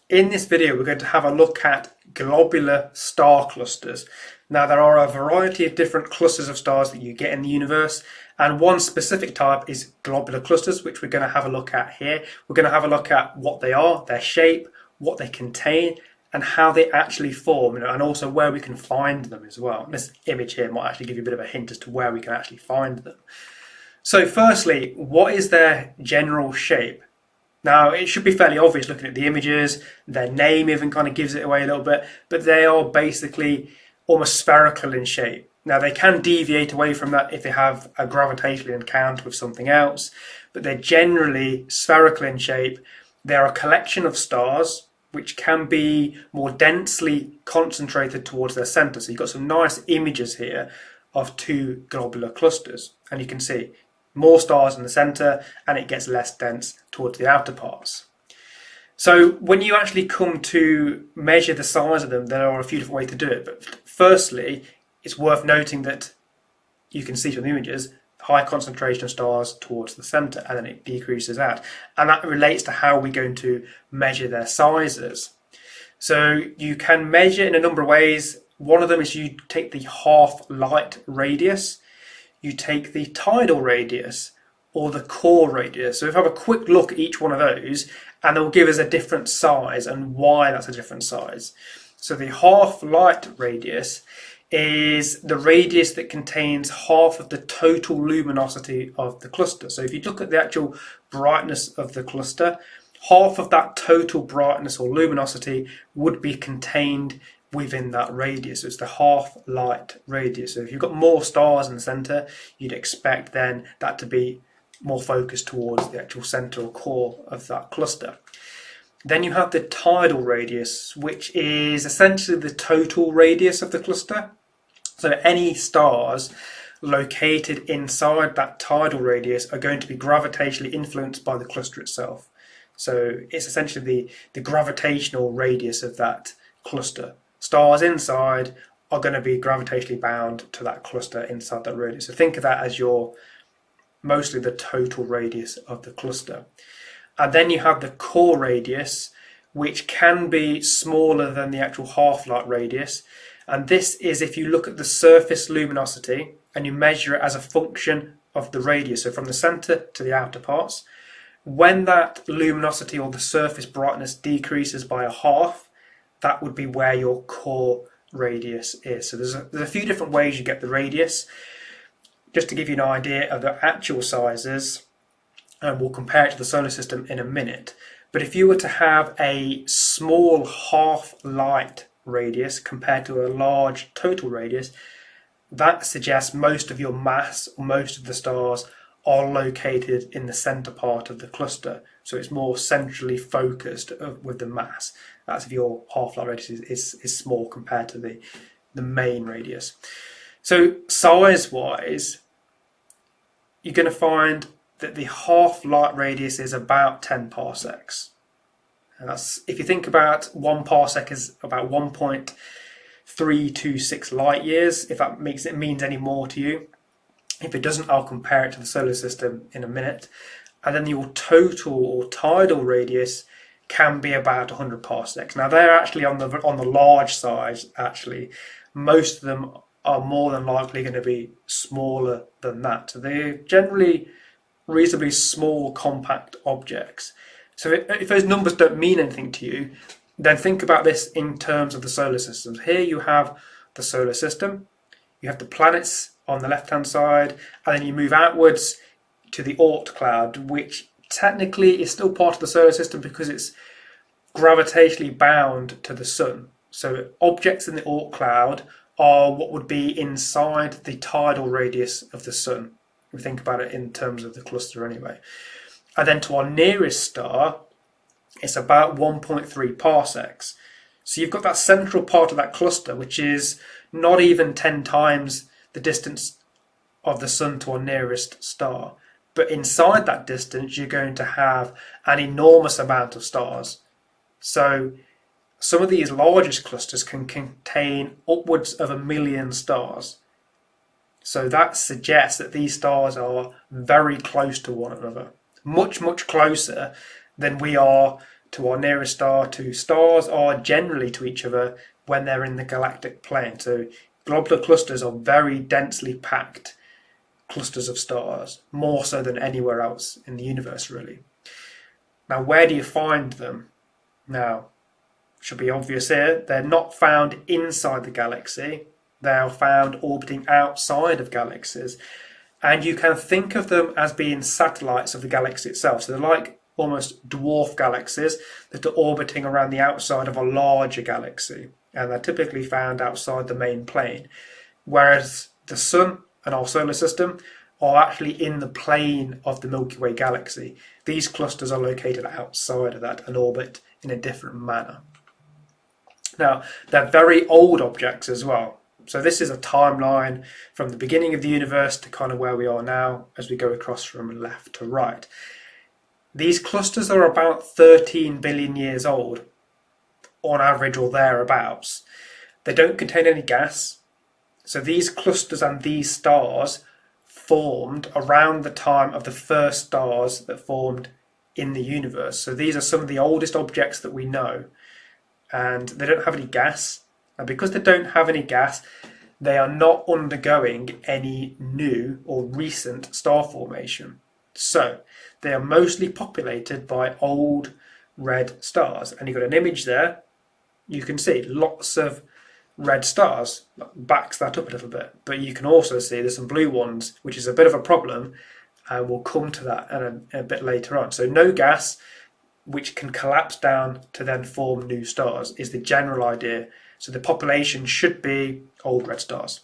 In this video, we're going to have a look at globular star clusters. Now, there are a variety of different clusters of stars that you get in the universe, and one specific type is globular clusters, which we're going to have a look at here. We're going to have a look at what they are, their shape, what they contain, and how they actually form, and also where we can find them as well. This image here might actually give you a bit of a hint as to where we can actually find them. So firstly, what is their general shape? Now, it should be fairly obvious looking at the images. Their name even kind of gives it away a little bit, but they are basically almost spherical in shape. Now, they can deviate away from that if they have a gravitational encounter with something else, but they're generally spherical in shape. They're a collection of stars which can be more densely concentrated towards their center. So you've got some nice images here of two globular clusters, and you can see more stars in the center and it gets less dense towards the outer parts. So when you actually come to measure the size of them, there are a few different ways to do it. But firstly, it's worth noting that you can see from the images high concentration of stars towards the center, and then it decreases out. And that relates to how we're going to measure their sizes. So you can measure in a number of ways. One of them is you take the half-light radius, you take the tidal radius, or the core radius. So if we have a quick look at each one of those, and they'll give us a different size and why that's a different size. So the half-light radius is the radius that contains half of the total luminosity of the cluster. So if you look at the actual brightness of the cluster, half of that total brightness or luminosity would be contained within that radius. So it's the half-light radius. So if you've got more stars in the center, you'd expect then that to be more focused towards the actual center or core of that cluster. Then you have the tidal radius, which is essentially the total radius of the cluster. So any stars located inside that tidal radius are going to be gravitationally influenced by the cluster itself. So it's essentially the gravitational radius of that cluster. Stars inside are going to be gravitationally bound to that cluster inside that radius. So think of that as your mostly the total radius of the cluster. And then you have the core radius, which can be smaller than the actual half-light radius. And this is if you look at the surface luminosity and you measure it as a function of the radius, so from the center to the outer parts. When that luminosity or the surface brightness decreases by a half, that would be where your core radius is. So there's a few different ways you get the radius. Just to give you an idea of the actual sizes, and we'll compare it to the solar system in a minute. But if you were to have a small half-light radius compared to a large total radius, that suggests most of your mass, or most of the stars, are located in the center part of the cluster. So it's more centrally focused with the mass. That's if your half-light radius is small compared to the main radius. So size-wise, you're going to find that the half-light radius is about 10 parsecs. And that's, if you think about 1 parsec is about 1.326 light years, if that means any more to you. If it doesn't, I'll compare it to the solar system in a minute. And then your total or tidal radius can be about 100 parsecs. Now they're actually on the large side. Actually, most of them are more than likely going to be smaller than that. So they're generally reasonably small, compact objects. So if those numbers don't mean anything to you, then think about this in terms of the solar systems. Here you have the solar system, you have the planets on the left-hand side, and then you move outwards to the Oort cloud, which technically is still part of the solar system because it's gravitationally bound to the sun. So objects in the Oort cloud are what would be inside the tidal radius of the sun. If we think about it in terms of the cluster anyway. And then to our nearest star, it's about 1.3 parsecs. So you've got that central part of that cluster, which is not even 10 times the distance of the sun to our nearest star. But inside that distance, you're going to have an enormous amount of stars. So some of these largest clusters can contain upwards of 1 million stars. So that suggests that these stars are very close to one another. Much, much closer than we are to our nearest star to stars are generally to each other when they're in the galactic plane. So globular clusters are very densely packed clusters of stars, more so than anywhere else in the universe, really. Now, where do you find them? Now, should be obvious here, they're not found inside the galaxy. They are found orbiting outside of galaxies. And you can think of them as being satellites of the galaxy itself. So they're like almost dwarf galaxies that are orbiting around the outside of a larger galaxy. And they're typically found outside the main plane. Whereas the Sun and our solar system are actually in the plane of the Milky Way galaxy. These clusters are located outside of that and orbit in a different manner. Now, they're very old objects as well. So this is a timeline from the beginning of the universe to kind of where we are now as we go across from left to right. These clusters are about 13 billion years old, on average or thereabouts. They don't contain any gas. So these clusters and these stars formed around the time of the first stars that formed in the universe. So these are some of the oldest objects that we know. And they don't have any gas. And because they don't have any gas, they are not undergoing any new or recent star formation. So they are mostly populated by old red stars. And you've got an image there. You can see lots of red stars. Backs that up a little bit. But you can also see there's some blue ones, which is a bit of a problem. And we'll come to that in a bit later on. So no gas, which can collapse down to then form new stars, is the general idea. So the population should be old red stars.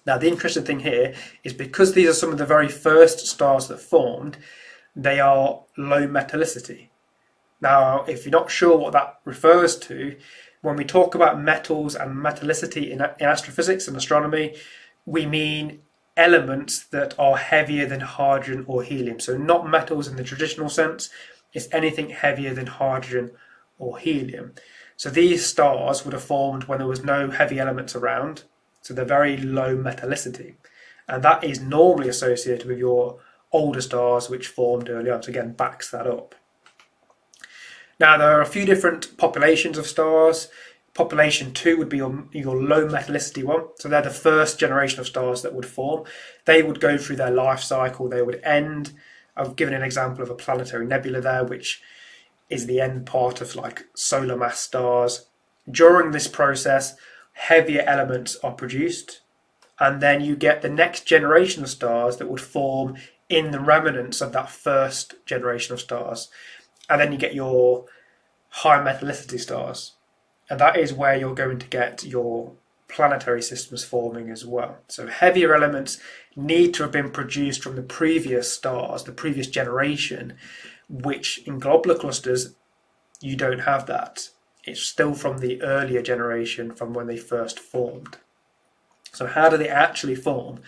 Now the interesting thing here is because these are some of the very first stars that formed, they are low metallicity. Now if you're not sure what that refers to, when we talk about metals and metallicity in astrophysics and astronomy, we mean elements that are heavier than hydrogen or helium. So not metals in the traditional sense, it's anything heavier than hydrogen or helium. So these stars would have formed when there was no heavy elements around, so they're very low metallicity. And that is normally associated with your older stars which formed early on, so again backs that up. Now there are a few different populations of stars. Population 2 would be your low metallicity one, so they're the first generation of stars that would form. They would go through their life cycle, they would end. I've given an example of a planetary nebula there, which is the end part of like solar mass stars. During this process, heavier elements are produced, and then you get the next generation of stars that would form in the remnants of that first generation of stars. And then you get your high metallicity stars. And that is where you're going to get your planetary systems forming as well. So heavier elements need to have been produced from the previous stars, the previous generation, which in globular clusters, you don't have that. It's still from the earlier generation, from when they first formed. So how do they actually form?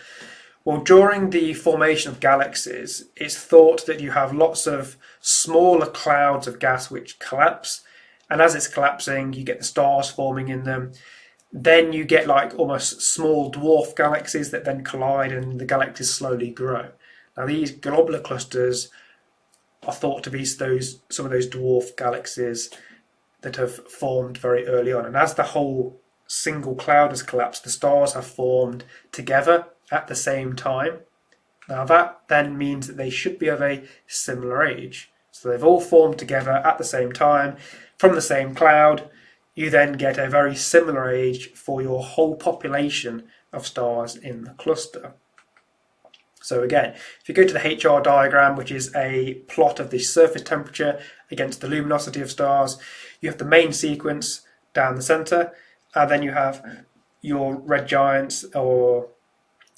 Well, during the formation of galaxies, it's thought that you have lots of smaller clouds of gas which collapse, and as it's collapsing, you get the stars forming in them. Then you get like almost small dwarf galaxies that then collide and the galaxies slowly grow. Now these globular clusters are thought to be some of those dwarf galaxies that have formed very early on. And as the whole single cloud has collapsed, the stars have formed together at the same time. Now that then means that they should be of a similar age. So they've all formed together at the same time from the same cloud. You then get a very similar age for your whole population of stars in the cluster. So again, if you go to the HR diagram, which is a plot of the surface temperature against the luminosity of stars, you have the main sequence down the centre, and then you have your red giants or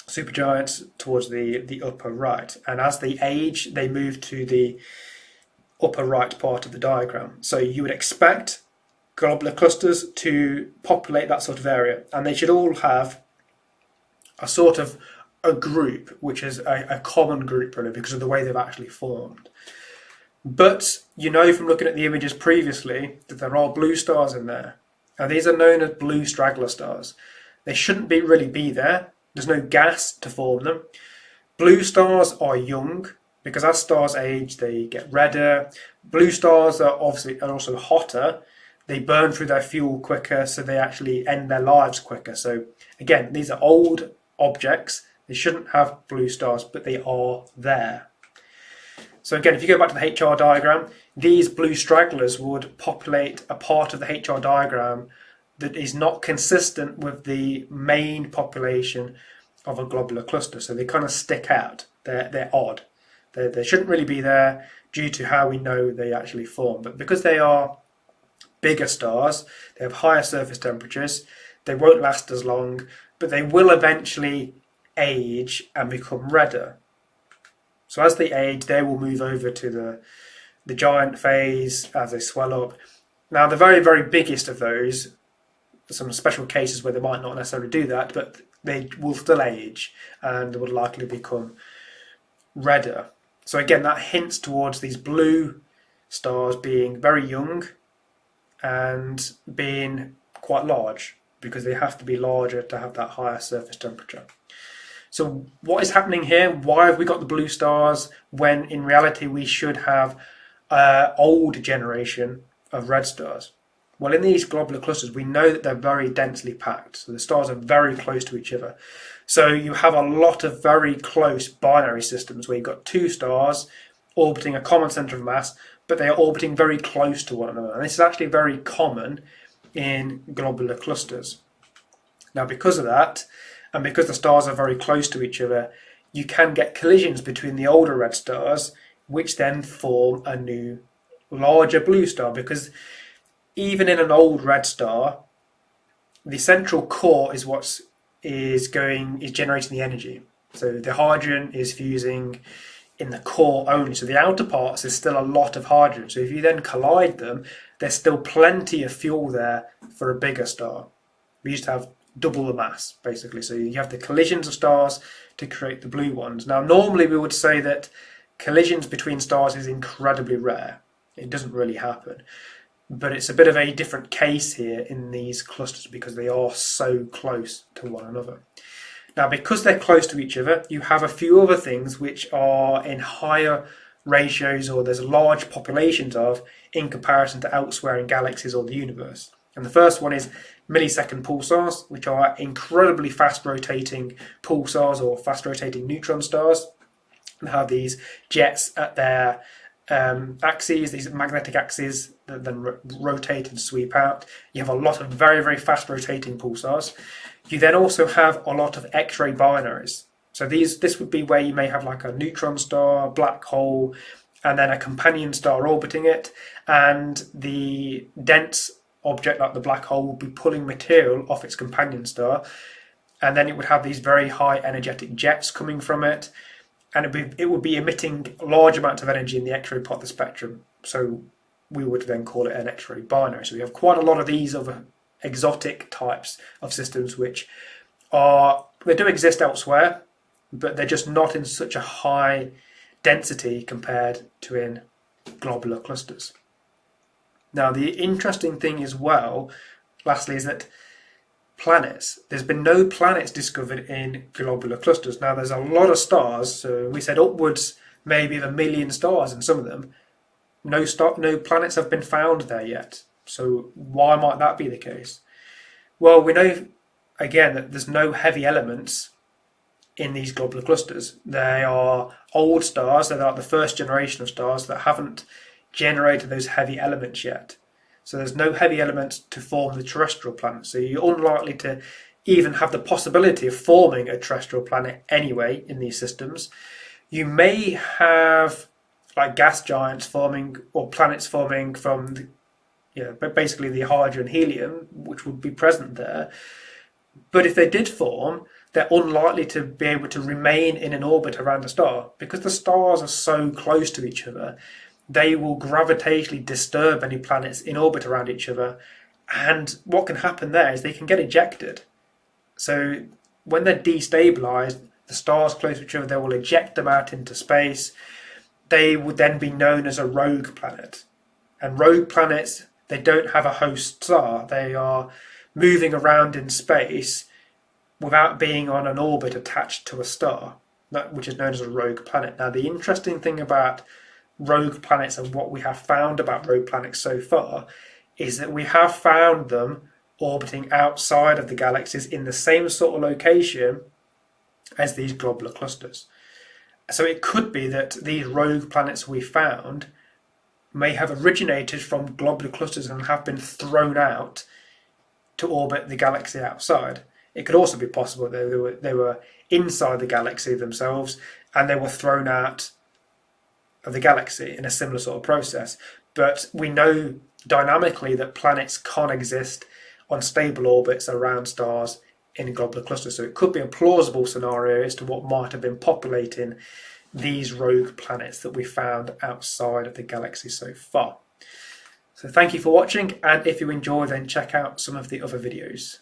supergiants towards the upper right. And as they age, they move to the upper right part of the diagram. So you would expect globular clusters to populate that sort of area, and they should all have a sort of a group, which is a common group really because of the way they've actually formed. But you know from looking at the images previously that there are blue stars in there. Now these are known as blue straggler stars. They shouldn't really be there. There's no gas to form them. Blue stars are young. because as stars age, they get redder. Blue stars are also hotter. They burn through their fuel quicker, so they actually end their lives quicker. So again, these are old objects. They shouldn't have blue stars, but they are there. So again, if you go back to the HR diagram, these blue stragglers would populate a part of the HR diagram that is not consistent with the main population of a globular cluster. So they kind of stick out. They're odd. They shouldn't really be there due to how we know they actually form. But because they are bigger stars, they have higher surface temperatures, they won't last as long, but they will eventually age and become redder. So as they age, they will move over to the giant phase as they swell up. Now, the very, very biggest of those, some special cases where they might not necessarily do that, but they will still age and would likely become redder. So again, that hints towards these blue stars being very young and being quite large, because they have to be larger to have that higher surface temperature. So what is happening here? Why have we got the blue stars when in reality we should have an old generation of red stars? Well, in these globular clusters, we know that they're very densely packed. So the stars are very close to each other. So you have a lot of very close binary systems where you've got two stars orbiting a common center of mass, but they are orbiting very close to one another. And this is actually very common in globular clusters. Now, because of that, and because the stars are very close to each other, you can get collisions between the older red stars, which then form a new, larger blue star. Because even in an old red star, the central core is what is generating the energy. So the hydrogen is fusing in the core only. So the outer parts is still a lot of hydrogen. So if you then collide them, there's still plenty of fuel there for a bigger star. We used to have double the mass, basically. So you have the collisions of stars to create the blue ones. Now, normally we would say that collisions between stars is incredibly rare. It doesn't really happen. But it's a bit of a different case here in these clusters because they are so close to one another. Now, because they're close to each other, you have a few other things which are in higher ratios, or there's large populations of, in comparison to elsewhere in galaxies or the universe. And the first one is millisecond pulsars, which are incredibly fast rotating pulsars or fast rotating neutron stars, and have these jets at their axes, these magnetic axes that then rotate and sweep out. You have a lot of very, very fast rotating pulsars. You then also have a lot of X-ray binaries. So this would be where you may have like a neutron star, black hole, and then a companion star orbiting it, and the dense object like the black hole would be pulling material off its companion star, and then it would have these very high energetic jets coming from it, and it would be emitting large amounts of energy in the X-ray part of the spectrum. So we would then call it an X-ray binary. So we have quite a lot of these other exotic types of systems which they do exist elsewhere, but they're just not in such a high density compared to in globular clusters. Now, the interesting thing as well, lastly, is that planets. There's been no planets discovered in globular clusters. Now, there's a lot of stars, so we said upwards maybe of 1 million stars in some of them. No planets have been found there yet. So why might that be the case? Well, we know, again, that there's no heavy elements in these globular clusters. They are old stars, they're like the first generation of stars that haven't generated those heavy elements yet. So there's no heavy elements to form the terrestrial planet. So you're unlikely to even have the possibility of forming a terrestrial planet anyway in these systems. You may have like gas giants forming, or planets forming from basically the hydrogen helium, which would be present there. But if they did form, they're unlikely to be able to remain in an orbit around a star, because the stars are so close to each other. They will gravitationally disturb any planets in orbit around each other, and what can happen there is they can get ejected. So when they're destabilized, the stars close to each other, they will eject them out into space. They would then be known as a rogue planet. And rogue planets, they don't have a host star. They are moving around in space without being on an orbit attached to a star. which is known as a rogue planet. Now, the interesting thing about rogue planets and what we have found about rogue planets so far is that we have found them orbiting outside of the galaxies in the same sort of location as these globular clusters. So it could be that these rogue planets we found may have originated from globular clusters and have been thrown out to orbit the galaxy outside. It could also be possible that they were inside the galaxy themselves and they were thrown out of the galaxy in a similar sort of process. But we know dynamically that planets can't exist on stable orbits around stars in globular clusters. So it could be a plausible scenario as to what might have been populating these rogue planets that we found outside of the galaxy so far. So thank you for watching, and if you enjoy, then check out some of the other videos.